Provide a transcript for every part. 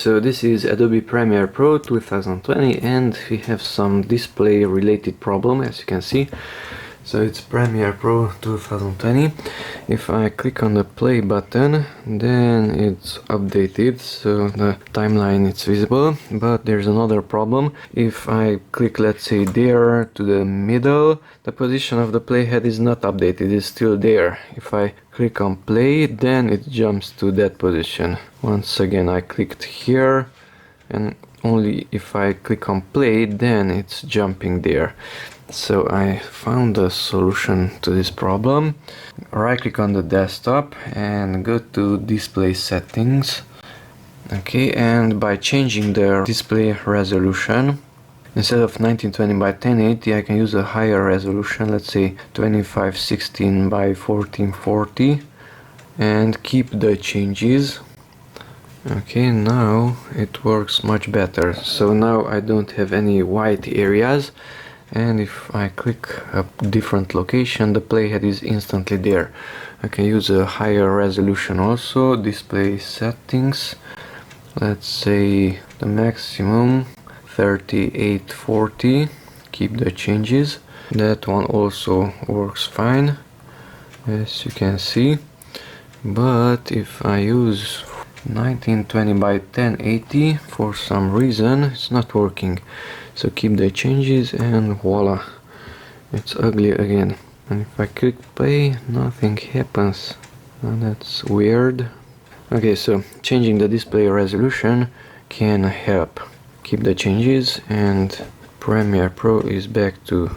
So this is Adobe Premiere Pro 2020 and we have some display related problem, as you can see. So it's Premiere Pro 2020. If I click on the play button, then it's updated, so the timeline is visible. But there's another problem. If I click, let's say, there to the middle, the position of the playhead is not updated, it's still there. If I click on play, then it jumps to that position. Once again, I clicked here, and only if I click on play, then it's jumping there. So I found a solution to this problem. Right click on the desktop and go to display settings. Okay, and by changing the display resolution, instead of 1920 by 1080, I can use a higher resolution, let's say 2516 by 1440, and keep the changes. Okay, now it works much better. So now I don't have any white areas, and if I click a different location, the playhead is instantly there. I can use a higher resolution also. Display settings, let's say the maximum 3840, keep the changes. That one also works fine, as you can see. But if I use 1920 by 1080, for some reason it's not working. So keep the changes and voila, it's ugly again. And if I click play, nothing happens. And that's weird. Okay, so changing the display resolution can help. Keep the changes and Premiere Pro is back to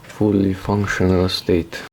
fully functional state.